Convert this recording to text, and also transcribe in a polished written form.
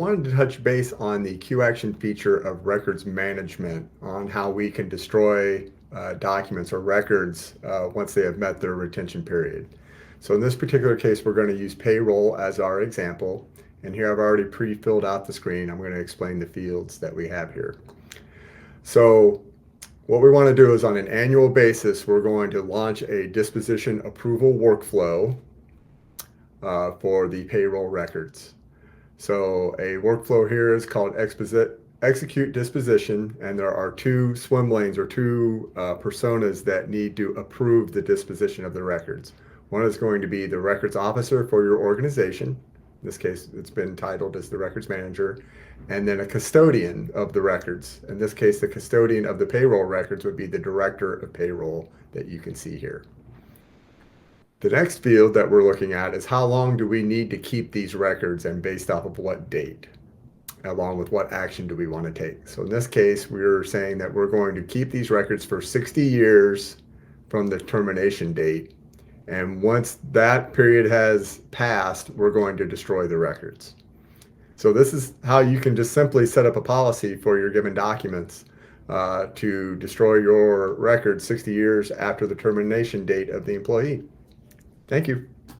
Wanted to touch base on the QAction feature of records management, on how we can destroy documents or records once they have met their retention period. So in this particular case, we're going to use payroll as our example. And here I've already pre-filled out the screen. I'm going to explain the fields that we have here. So what we want to do is, on an annual basis, we're going to launch a disposition approval workflow for the payroll records. So a workflow here is called execute disposition, and there are two swim lanes or two personas that need to approve the disposition of the records. One is going to be the records officer for your organization. In this case, it's been titled as the records manager, and then a custodian of the records. In this case, the custodian of the payroll records would be the director of payroll that you can see here. The next field that we're looking at is how long do we need to keep these records, and based off of what date, along with what action do we want to take. So in this case, we're saying that we're going to keep these records for 60 years from the termination date. And once that period has passed, we're going to destroy the records. So this is how you can just simply set up a policy for your given documents to destroy your records 60 years after the termination date of the employee. Thank you.